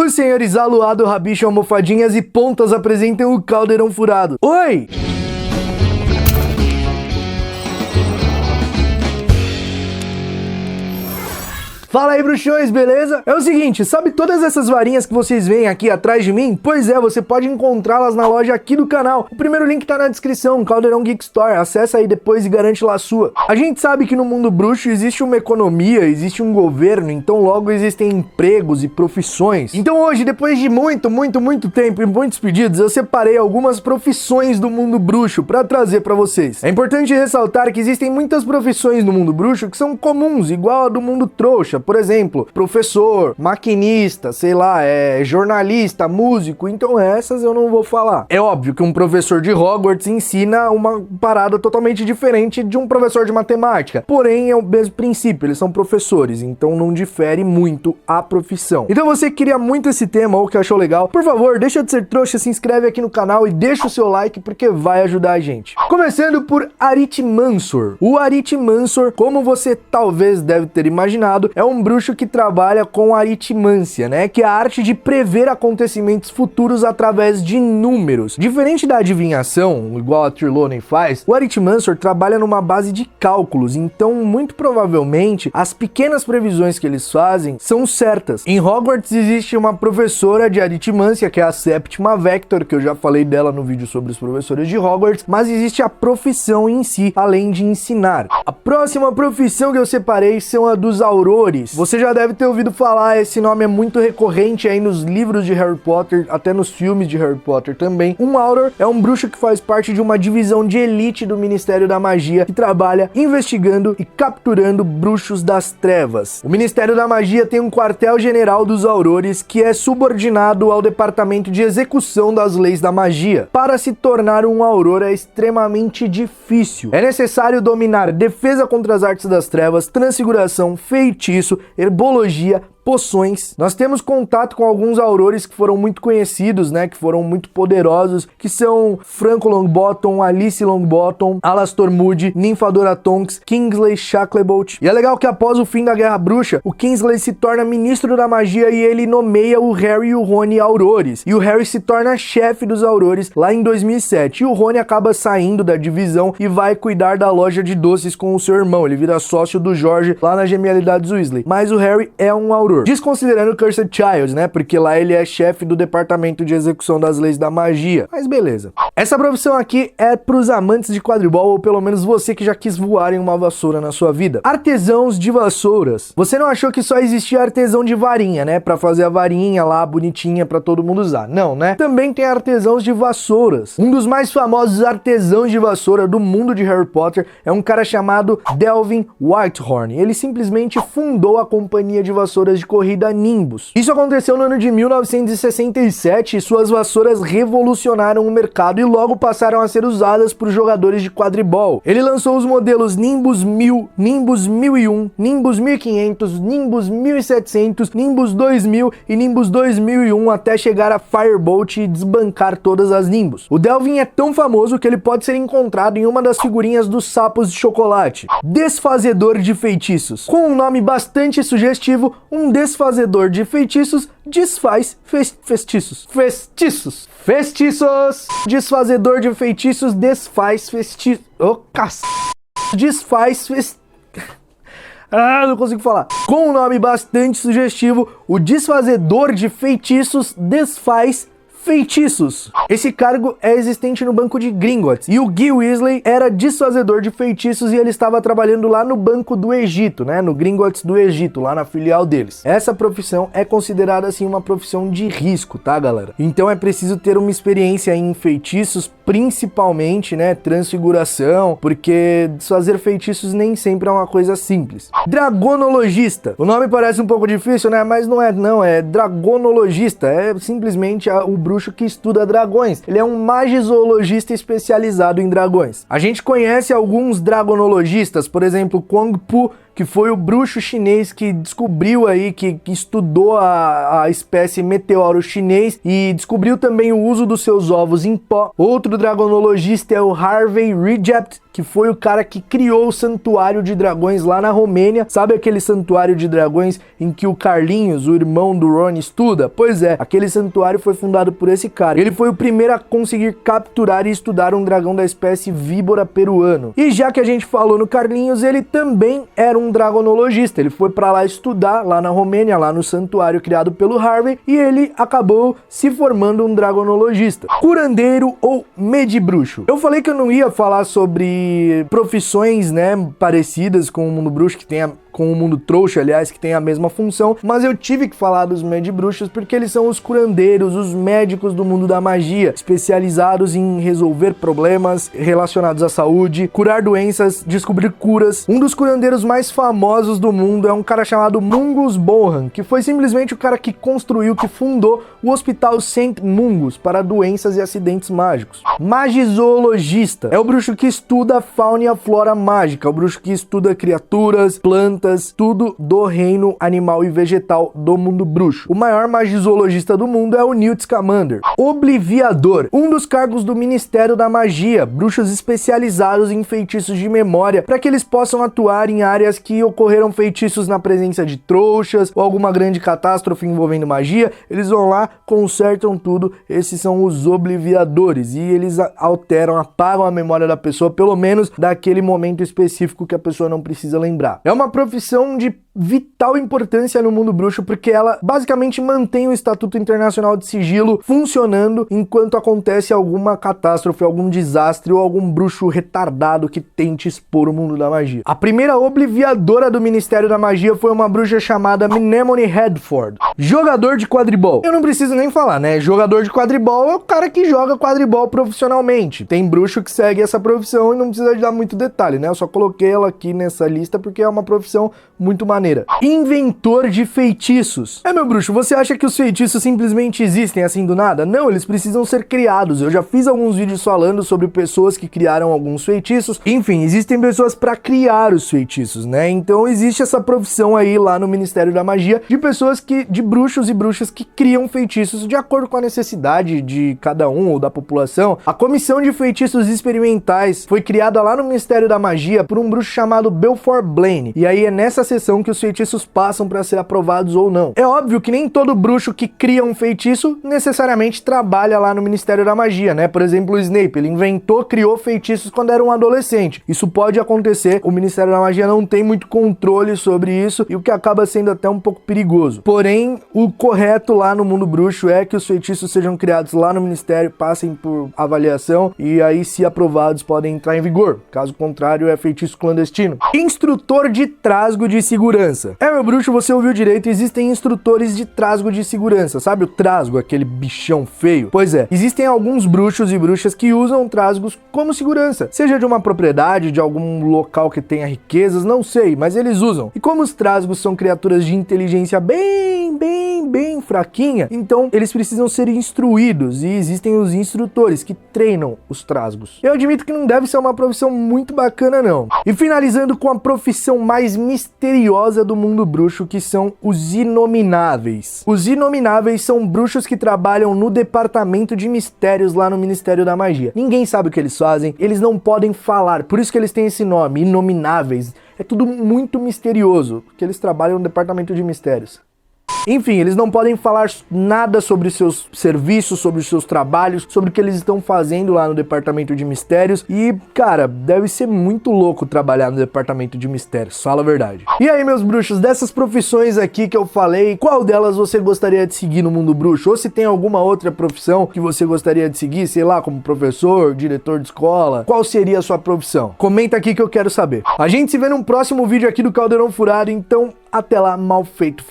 Os senhores Aluado, Rabicho, Almofadinhas e Pontas apresentam o Caldeirão Furado. Oi! Fala aí, bruxões, beleza? É o seguinte, sabe todas essas varinhas que vocês veem aqui atrás de mim? Pois é, você pode encontrá-las na loja aqui do canal. O primeiro link tá na descrição, Caldeirão Geek Store. Acessa aí depois e garante lá a sua. A gente sabe que no mundo bruxo existe uma economia, existe um governo, então logo existem empregos e profissões. Então hoje, depois de muito tempo e muitos pedidos, eu separei algumas profissões do mundo bruxo pra trazer pra vocês. É importante ressaltar que existem muitas profissões no mundo bruxo que são comuns, igual a do mundo trouxa. Por exemplo, professor, maquinista, sei lá, jornalista, músico, então essas eu não vou falar. É óbvio que um professor de Hogwarts ensina uma parada totalmente diferente de um professor de matemática, porém é o mesmo princípio, eles são professores, então não difere muito a profissão. Então você que queria muito esse tema ou que achou legal, por favor, deixa de ser trouxa, se inscreve aqui no canal e deixa o seu like porque vai ajudar a gente. Começando por Aritmansor. O Aritmansor, como você talvez deve ter imaginado, é um bruxo que trabalha com aritmância, né? Que é a arte de prever acontecimentos futuros através de números. Diferente da adivinhação, igual a Trelawney faz, o Aritmansor trabalha numa base de cálculos, então muito provavelmente as pequenas previsões que eles fazem são certas. Em Hogwarts existe uma professora de aritmância, que é a Séptima Vector, que eu já falei dela no vídeo sobre os professores de Hogwarts, mas existe a profissão em si, além de ensinar. A próxima profissão que eu separei são a dos aurores. Você já deve ter ouvido falar, esse nome é muito recorrente aí nos livros de Harry Potter, até nos filmes de Harry Potter também. Um Auror é um bruxo que faz parte de uma divisão de elite do Ministério da Magia, que trabalha investigando e capturando bruxos das trevas. O Ministério da Magia tem um quartel-general dos Aurores, que é subordinado ao Departamento de Execução das Leis da Magia. Para se tornar um Auror é extremamente difícil. É necessário dominar defesa contra as artes das trevas, transfiguração, feitiço, herbologia, poções. Nós temos contato com alguns aurores que foram muito conhecidos, né, que foram muito poderosos, que são Franco Longbottom, Alice Longbottom, Alastor Moody, Nymphadora Tonks, Kingsley Shacklebolt. E é legal que após o fim da Guerra Bruxa, o Kingsley se torna ministro da magia e ele nomeia o Harry e o Rony aurores. E o Harry se torna chefe dos aurores lá em 2007. E o Rony acaba saindo da divisão e vai cuidar da loja de doces com o seu irmão. Ele vira sócio do George lá na Genialidades Weasley. Mas o Harry é um auror. Desconsiderando o Cursed Child, né? Porque lá ele é chefe do Departamento de Execução das Leis da Magia. Mas beleza. Essa profissão aqui é pros amantes de quadribol, ou pelo menos você que já quis voar em uma vassoura na sua vida. Artesãos de vassouras. Você não achou que só existia artesão de varinha, né? Pra fazer a varinha lá, bonitinha, pra todo mundo usar. Não, né? Também tem artesãos de vassouras. Um dos mais famosos artesãos de vassoura do mundo de Harry Potter é um cara chamado Delvin Whitehorn. Ele simplesmente fundou a companhia de vassouras de corrida Nimbus. Isso aconteceu no ano de 1967 e suas vassouras revolucionaram o mercado e logo passaram a ser usadas por jogadores de quadribol. Ele lançou os modelos Nimbus 1000, Nimbus 1001, Nimbus 1500, Nimbus 1700, Nimbus 2000 e Nimbus 2001 até chegar a Firebolt e desbancar todas as Nimbus. O Delvin é tão famoso que ele pode ser encontrado em uma das figurinhas dos sapos de chocolate. Desfazedor de feitiços. Com um nome bastante sugestivo, um desfazedor de feitiços desfaz feitiços. Desfazedor de feitiços desfaz feitiços. Não consigo falar. Com um nome bastante sugestivo, o desfazedor de feitiços desfaz feitiços. Esse cargo é existente no Banco de Gringotts e o Guy Weasley era desfazedor de feitiços e ele estava trabalhando lá no Banco do Egito, né, no Gringotts do Egito, lá na filial deles. Essa profissão é considerada assim uma profissão de risco, tá, galera? Então é preciso ter uma experiência em feitiços, principalmente, né, transfiguração, porque desfazer feitiços nem sempre é uma coisa simples. Dragonologista. O nome parece um pouco difícil, né, mas não é dragonologista, é simplesmente o bruxo que estuda dragões. Ele é um magizoologista especializado em dragões. A gente conhece alguns dragonologistas, por exemplo, Kwang Pu, que foi o bruxo chinês que descobriu aí, que estudou a espécie meteoro chinês e descobriu também o uso dos seus ovos em pó. Outro dragonologista é o Harvey Rijept, que foi o cara que criou o santuário de dragões lá na Romênia. Sabe aquele santuário de dragões em que o Carlinhos, o irmão do Ron, estuda? Pois é, aquele santuário foi fundado por esse cara. Ele foi o primeiro a conseguir capturar e estudar um dragão da espécie víbora peruano. E já que a gente falou no Carlinhos, ele também era um dragonologista. Ele foi pra lá estudar, lá na Romênia, lá no santuário criado pelo Harvey, e ele acabou se formando um dragonologista. Curandeiro ou medibruxo. Eu falei que eu não ia falar sobre profissões, né, parecidas com o mundo bruxo, com o mundo trouxa, aliás, que tem a mesma função, mas eu tive que falar dos medibruxos porque eles são os curandeiros, os médicos do mundo da magia, especializados em resolver problemas relacionados à saúde, curar doenças, descobrir curas. Um dos curandeiros mais famosos do mundo é um cara chamado Mungus Bohan, que foi simplesmente o cara que construiu, que fundou o Hospital St. Mungus para doenças e acidentes mágicos. Magizoologista é o bruxo que estuda a fauna e a flora mágica, o bruxo que estuda criaturas, plantas, tudo do reino animal e vegetal do mundo bruxo. O maior magizoologista do mundo é o Newt Scamander. Obliviador, um dos cargos do Ministério da Magia, bruxos especializados em feitiços de memória, para que eles possam atuar em áreas que ocorreram feitiços na presença de trouxas ou alguma grande catástrofe envolvendo magia. Eles vão lá, consertam tudo. Esses são os obliviadores e eles alteram, apagam a memória da pessoa, pelo menos daquele momento específico que a pessoa não precisa lembrar. É uma profissão de vital importância no mundo bruxo, porque ela basicamente mantém o Estatuto Internacional de Sigilo funcionando enquanto acontece alguma catástrofe, algum desastre ou algum bruxo retardado que tente expor o mundo da magia. A primeira obliviadora do Ministério da Magia foi uma bruxa chamada Mnemone Redford. Jogador de quadribol. Eu não preciso nem falar, né? Jogador de quadribol é o cara que joga quadribol profissionalmente. Tem bruxo que segue essa profissão e não precisa de dar muito detalhe, né? Eu só coloquei ela aqui nessa lista porque é uma profissão muito maneira. Inventor de feitiços. Meu bruxo, você acha que os feitiços simplesmente existem assim do nada? Não, eles precisam ser criados. Eu já fiz alguns vídeos falando sobre pessoas que criaram alguns feitiços. Enfim, existem pessoas para criar os feitiços, né? Então existe essa profissão aí lá no Ministério da Magia de pessoas de bruxos e bruxas que criam feitiços de acordo com a necessidade de cada um ou da população. A Comissão de Feitiços Experimentais foi criada lá no Ministério da Magia por um bruxo chamado Belfort Blaine. E aí é nessa sessão que os feitiços passam para ser aprovados ou não. É óbvio que nem todo bruxo que cria um feitiço necessariamente trabalha lá no Ministério da Magia, né? Por exemplo, o Snape, ele criou feitiços quando era um adolescente. Isso pode acontecer, o Ministério da Magia não tem muito controle sobre isso, e o que acaba sendo até um pouco perigoso. Porém, o correto lá no mundo bruxo é que os feitiços sejam criados lá no Ministério, passem por avaliação, e aí, se aprovados, podem entrar em vigor. Caso contrário, é feitiço clandestino. Instrutor de trasgo de segurança. Meu bruxo, você ouviu direito, existem instrutores de trasgo de segurança. Sabe o trasgo, aquele bichão feio? Pois é, existem alguns bruxos e bruxas que usam trasgos como segurança, seja de uma propriedade, de algum local que tenha riquezas, não sei, mas eles usam. E como os trasgos são criaturas de inteligência bem fraquinha, então eles precisam ser instruídos, e existem os instrutores que treinam os trasgos. Eu admito que não deve ser uma profissão muito bacana, não. E finalizando com a profissão mais misteriosa do mundo bruxo, que são os Inomináveis. Os Inomináveis são bruxos que trabalham no departamento de mistérios lá no Ministério da Magia. Ninguém sabe o que eles fazem, eles não podem falar, por isso que eles têm esse nome, Inomináveis. É tudo muito misterioso, porque eles trabalham no departamento de mistérios. Enfim, eles não podem falar nada sobre seus serviços, sobre os seus trabalhos, sobre o que eles estão fazendo lá no departamento de mistérios. E, cara, deve ser muito louco trabalhar no departamento de mistérios, fala a verdade. E aí, meus bruxos, dessas profissões aqui que eu falei, qual delas você gostaria de seguir no mundo bruxo? Ou se tem alguma outra profissão que você gostaria de seguir, sei lá, como professor, diretor de escola, qual seria a sua profissão? Comenta aqui que eu quero saber. A gente se vê num próximo vídeo aqui do Caldeirão Furado, então até lá, mal feito.